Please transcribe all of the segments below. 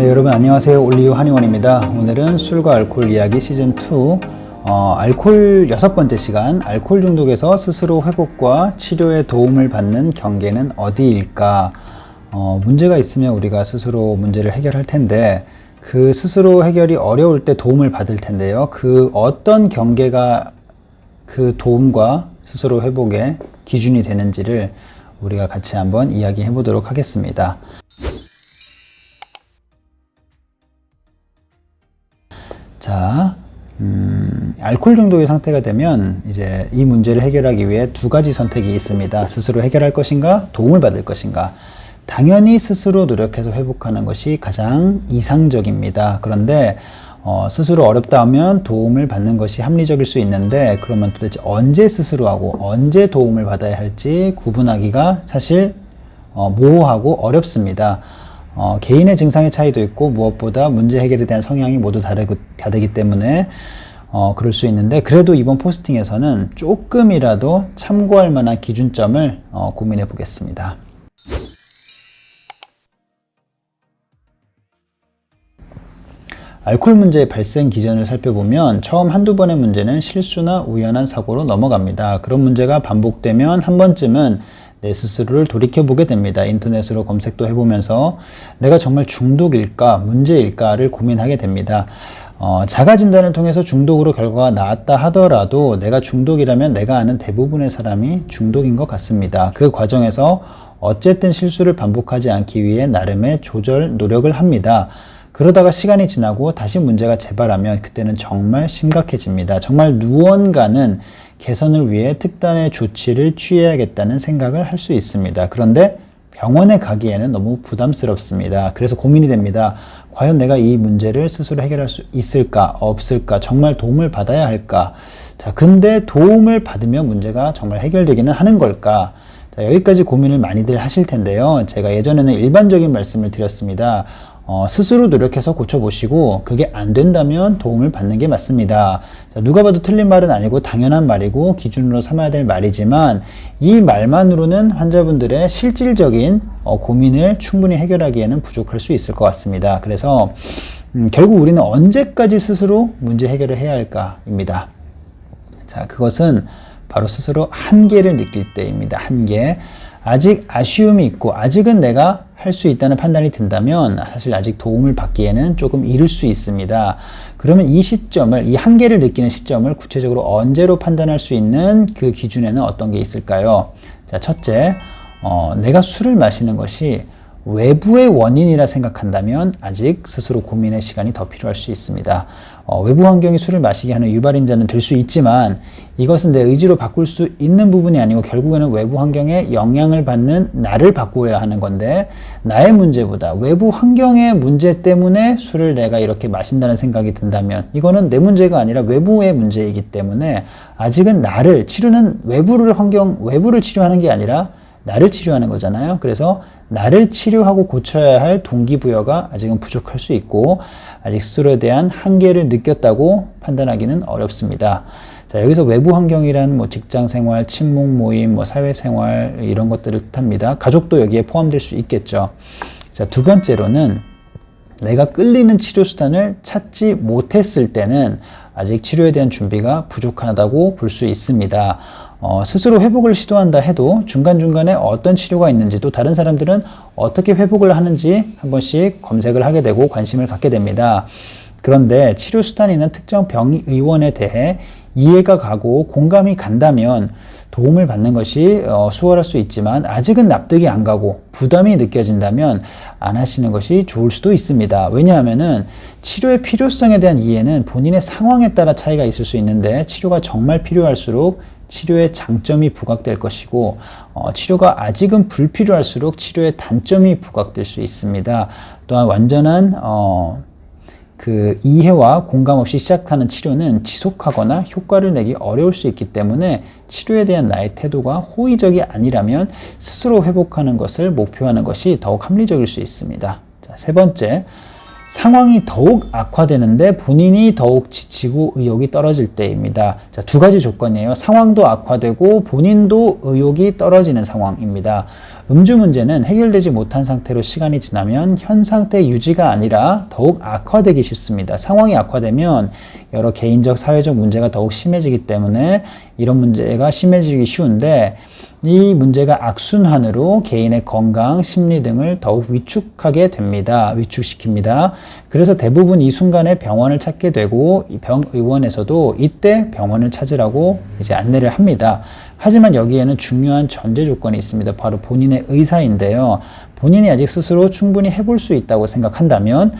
네, 여러분 안녕하세요. 올리오 한의원입니다. 오늘은 술과 알코올 이야기 시즌2 알코올 6번째 시간, 알코올 중독에서 스스로 회복과 치료에 도움을 받는 경계는 어디일까? 문제가 있으면 우리가 스스로 문제를 해결할 텐데 그 스스로 해결이 어려울 때 도움을 받을 텐데요. 그 어떤 경계가 그 도움과 스스로 회복의 기준이 되는지를 우리가 같이 한번 이야기해 보도록 하겠습니다. 자, 알코올 중독의 상태가 되면 이제 이 문제를 해결하기 위해 두 가지 선택이 있습니다. 스스로 해결할 것인가, 도움을 받을 것인가. 당연히 스스로 노력해서 회복하는 것이 가장 이상적입니다. 그런데 스스로 어렵다 하면 도움을 받는 것이 합리적일 수 있는데, 그러면 도대체 언제 스스로 하고 언제 도움을 받아야 할지 구분하기가 사실 모호하고 어렵습니다. 개인의 증상의 차이도 있고 무엇보다 문제 해결에 대한 성향이 모두 다르기 때문에 그럴 수 있는데, 그래도 이번 포스팅에서는 조금이라도 참고할 만한 기준점을 고민해 보겠습니다. 알코올 문제의 발생 기전을 살펴보면 처음 한두 번의 문제는 실수나 우연한 사고로 넘어갑니다. 그런 문제가 반복되면 한 번쯤은 내 스스로를 돌이켜보게 됩니다. 인터넷으로 검색도 해보면서 내가 정말 중독일까, 문제일까를 고민하게 됩니다. 자가진단을 통해서 중독으로 결과가 나왔다 하더라도 내가 중독이라면 내가 아는 대부분의 사람이 중독인 것 같습니다. 그 과정에서 어쨌든 실수를 반복하지 않기 위해 나름의 조절 노력을 합니다. 그러다가 시간이 지나고 다시 문제가 재발하면 그때는 정말 심각해집니다. 정말 무언가는 개선을 위해 특단의 조치를 취해야겠다는 생각을 할 수 있습니다. 그런데 병원에 가기에는 너무 부담스럽습니다. 그래서 고민이 됩니다. 과연 내가 이 문제를 스스로 해결할 수 있을까, 없을까, 정말 도움을 받아야 할까? 자, 근데 도움을 받으면 문제가 정말 해결되기는 하는 걸까? 자, 여기까지 고민을 많이들 하실 텐데요. 제가 예전에는 일반적인 말씀을 드렸습니다. 스스로 노력해서 고쳐보시고 그게 안 된다면 도움을 받는 게 맞습니다. 자, 누가 봐도 틀린 말은 아니고 당연한 말이고 기준으로 삼아야 될 말이지만 이 말만으로는 환자분들의 실질적인 고민을 충분히 해결하기에는 부족할 수 있을 것 같습니다. 그래서 결국 우리는 언제까지 스스로 문제 해결을 해야 할까입니다. 자, 그것은 바로 스스로 한계를 느낄 때입니다. 한계. 아직 아쉬움이 있고 아직은 내가 할 수 있다는 판단이 든다면 사실 아직 도움을 받기에는 조금 이를 수 있습니다. 그러면 이 시점을, 이 한계를 느끼는 시점을 구체적으로 언제로 판단할 수 있는 그 기준에는 어떤 게 있을까요? 자, 첫째, 내가 술을 마시는 것이 외부의 원인이라 생각한다면 아직 스스로 고민의 시간이 더 필요할 수 있습니다. 외부 환경이 술을 마시게 하는 유발인자는 될 수 있지만 이것은 내 의지로 바꿀 수 있는 부분이 아니고 결국에는 외부 환경에 영향을 받는 나를 바꾸어야 하는 건데, 나의 문제보다 외부 환경의 문제 때문에 술을 내가 이렇게 마신다는 생각이 든다면 이거는 내 문제가 아니라 외부의 문제이기 때문에 아직은 나를 치료는 외부를 치료하는 게 아니라 나를 치료하는 거잖아요. 그래서 나를 치료하고 고쳐야 할 동기부여가 아직은 부족할 수 있고 아직 스스로에 대한 한계를 느꼈다고 판단하기는 어렵습니다. 자, 여기서 외부 환경이란 직장 생활, 친목 모임, 사회 생활 이런 것들을 뜻합니다. 가족도 여기에 포함될 수 있겠죠. 자, 두 번째로는 내가 끌리는 치료 수단을 찾지 못했을 때는 아직 치료에 대한 준비가 부족하다고 볼 수 있습니다. 스스로 회복을 시도한다 해도 중간중간에 어떤 치료가 있는지, 또 다른 사람들은 어떻게 회복을 하는지 한 번씩 검색을 하게 되고 관심을 갖게 됩니다. 그런데 치료 수단이나 특정 병의원에 대해 이해가 가고 공감이 간다면 도움을 받는 것이 수월할 수 있지만 아직은 납득이 안 가고 부담이 느껴진다면 안 하시는 것이 좋을 수도 있습니다. 왜냐하면은 치료의 필요성에 대한 이해는 본인의 상황에 따라 차이가 있을 수 있는데 치료가 정말 필요할수록 치료의 장점이 부각될 것이고 치료가 아직은 불필요할수록 치료의 단점이 부각될 수 있습니다. 또한 완전한 그 이해와 공감 없이 시작하는 치료는 지속하거나 효과를 내기 어려울 수 있기 때문에 치료에 대한 나의 태도가 호의적이 아니라면 스스로 회복하는 것을 목표하는 것이 더욱 합리적일 수 있습니다. 자, 세 번째, 상황이 더욱 악화되는데 본인이 더욱 지치고 의욕이 떨어질 때입니다. 자, 두 가지 조건이에요. 상황도 악화되고 본인도 의욕이 떨어지는 상황입니다. 음주 문제는 해결되지 못한 상태로 시간이 지나면 현 상태 유지가 아니라 더욱 악화되기 쉽습니다. 상황이 악화되면 여러 개인적, 사회적 문제가 더욱 심해지기 때문에 이런 문제가 심해지기 쉬운데, 이 문제가 악순환으로 개인의 건강, 심리 등을 더욱 위축하게 됩니다. 위축시킵니다. 그래서 대부분 이 순간에 병원을 찾게 되고, 병의원에서도 이때 병원을 찾으라고 이제 안내를 합니다. 하지만 여기에는 중요한 전제 조건이 있습니다. 바로 본인의 의사인데요. 본인이 아직 스스로 충분히 해볼 수 있다고 생각한다면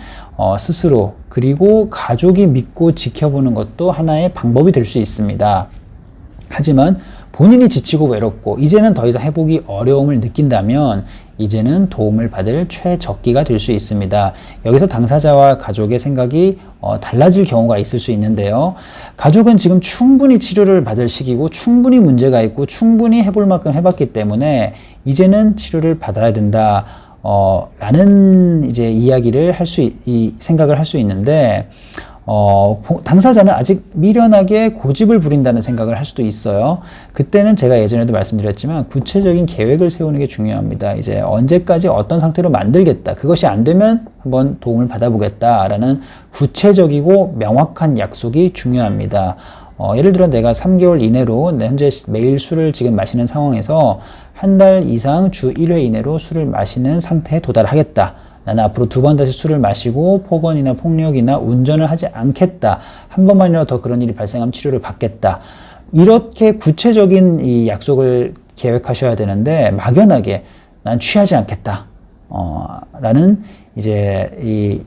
스스로, 그리고 가족이 믿고 지켜보는 것도 하나의 방법이 될 수 있습니다. 하지만 본인이 지치고 외롭고 이제는 더 이상 해보기 어려움을 느낀다면 이제는 도움을 받을 최적기가 될 수 있습니다. 여기서 당사자와 가족의 생각이 달라질 경우가 있을 수 있는데요. 가족은 지금 충분히 치료를 받을 시기고 충분히 문제가 있고 충분히 해볼 만큼 해봤기 때문에 이제는 치료를 받아야 된다 라는 이제 이야기를 생각을 할 수 있는데, 당사자는 아직 미련하게 고집을 부린다는 생각을 할 수도 있어요. 그때는 제가 예전에도 말씀드렸지만 구체적인 계획을 세우는 게 중요합니다. 이제 언제까지 어떤 상태로 만들겠다, 그것이 안 되면 한번 도움을 받아보겠다라는 구체적이고 명확한 약속이 중요합니다. 예를 들어 내가 3개월 이내로 현재 매일 술을 지금 마시는 상황에서 한 달 이상 주 1회 이내로 술을 마시는 상태에 도달하겠다. 나는 앞으로 2번 다시 술을 마시고 폭언이나 폭력이나 운전을 하지 않겠다. 한 번만이라도 더 그런 일이 발생하면 치료를 받겠다. 이렇게 구체적인 이 약속을 계획하셔야 되는데, 막연하게 난 취하지 않겠다. 라는 이제 이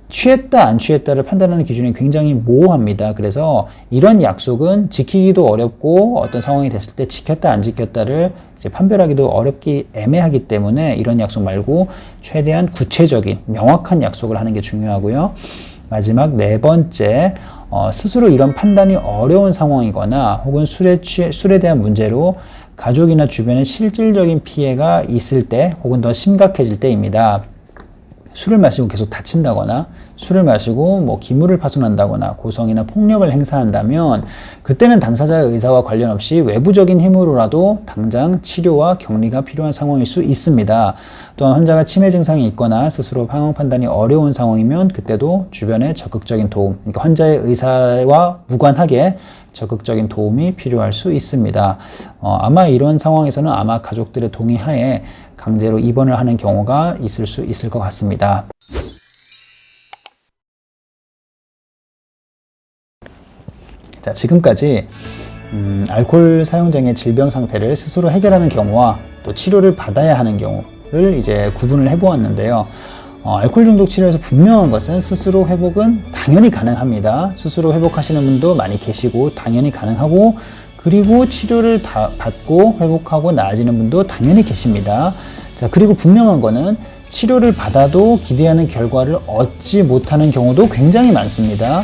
취했다 안 취했다를 판단하는 기준이 굉장히 모호합니다. 그래서 이런 약속은 지키기도 어렵고 어떤 상황이 됐을 때 지켰다 안 지켰다를 이제 판별하기도 애매하기 때문에 이런 약속 말고 최대한 구체적인 명확한 약속을 하는 게 중요하고요. 마지막 4번째, 스스로 이런 판단이 어려운 상황이거나 혹은 술에 대한 문제로 가족이나 주변에 실질적인 피해가 있을 때 혹은 더 심각해질 때입니다. 술을 마시고 계속 다친다거나 술을 마시고 뭐 기물을 파손한다거나 고성이나 폭력을 행사한다면 그때는 당사자의 의사와 관련 없이 외부적인 힘으로라도 당장 치료와 격리가 필요한 상황일 수 있습니다. 또한 환자가 치매 증상이 있거나 스스로 상황 판단이 어려운 상황이면 그때도 주변의 적극적인 도움, 그러니까 환자의 의사와 무관하게 적극적인 도움이 필요할 수 있습니다. 아마 이런 상황에서는 아마 가족들의 동의하에 강제로 입원을 하는 경우가 있을 수 있을 것 같습니다. 자, 지금까지 알코올 사용자의 질병 상태를 스스로 해결하는 경우와 또 치료를 받아야 하는 경우를 이제 구분을 해보았는데요. 알코올 중독 치료에서 분명한 것은 스스로 회복은 당연히 가능합니다. 스스로 회복하시는 분도 많이 계시고 당연히 가능하고, 그리고 치료를 다 받고 회복하고 나아지는 분도 당연히 계십니다. 자, 그리고 분명한 거는 치료를 받아도 기대하는 결과를 얻지 못하는 경우도 굉장히 많습니다.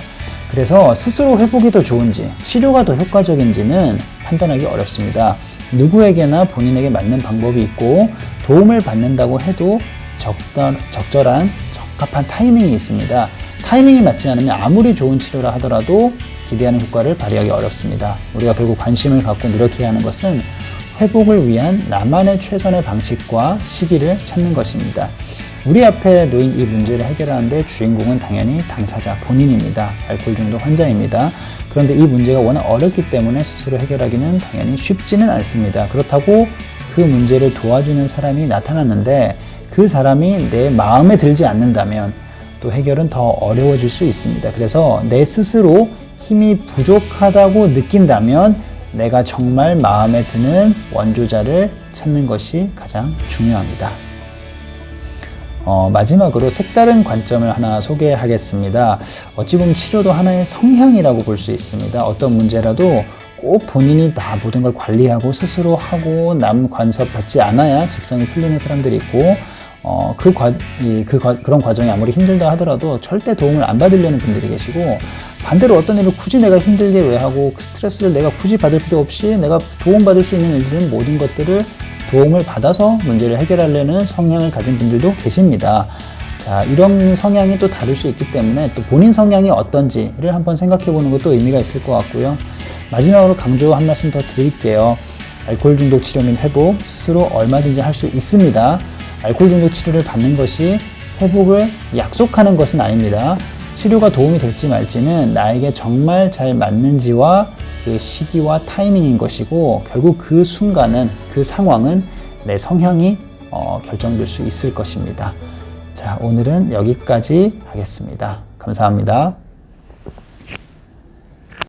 그래서 스스로 회복이 더 좋은지 치료가 더 효과적인지는 판단하기 어렵습니다. 누구에게나 본인에게 맞는 방법이 있고 도움을 받는다고 해도 적절한 적합한 타이밍이 있습니다. 타이밍이 맞지 않으면 아무리 좋은 치료라 하더라도 기대하는 효과를 발휘하기 어렵습니다. 우리가 결국 관심을 갖고 노력해야 하는 것은 회복을 위한 나만의 최선의 방식과 시기를 찾는 것입니다. 우리 앞에 놓인 이 문제를 해결하는데 주인공은 당연히 당사자 본인입니다. 알코올 중독 환자입니다. 그런데 이 문제가 워낙 어렵기 때문에 스스로 해결하기는 당연히 쉽지는 않습니다. 그렇다고 그 문제를 도와주는 사람이 나타났는데 그 사람이 내 마음에 들지 않는다면 또 해결은 더 어려워질 수 있습니다. 그래서 내 스스로 힘이 부족하다고 느낀다면 내가 정말 마음에 드는 원조자를 찾는 것이 가장 중요합니다. 마지막으로 색다른 관점을 하나 소개하겠습니다. 어찌 보면 치료도 하나의 성향이라고 볼 수 있습니다. 어떤 문제라도 꼭 본인이 다 모든 걸 관리하고 스스로 하고 남 간섭 받지 않아야 직성이 풀리는 사람들이 있고, 그런 과정이 아무리 힘들다 하더라도 절대 도움을 안 받으려는 분들이 계시고, 반대로 어떤 일을 굳이 내가 힘들게 왜 하고 스트레스를 내가 굳이 받을 필요 없이 내가 도움받을 수 있는 일들은 모든 것들을 도움을 받아서 문제를 해결하려는 성향을 가진 분들도 계십니다. 자, 이런 성향이 또 다를 수 있기 때문에 또 본인 성향이 어떤지를 한번 생각해 보는 것도 의미가 있을 것 같고요. 마지막으로 강조 한 말씀 더 드릴게요. 알코올 중독 치료 및 회복 스스로 얼마든지 할 수 있습니다. 알코올 중독 치료를 받는 것이 회복을 약속하는 것은 아닙니다. 치료가 도움이 될지 말지는 나에게 정말 잘 맞는지와 그 시기와 타이밍인 것이고, 결국 그 순간은, 그 상황은 내 성향이 결정될 수 있을 것입니다. 자, 오늘은 여기까지 하겠습니다. 감사합니다.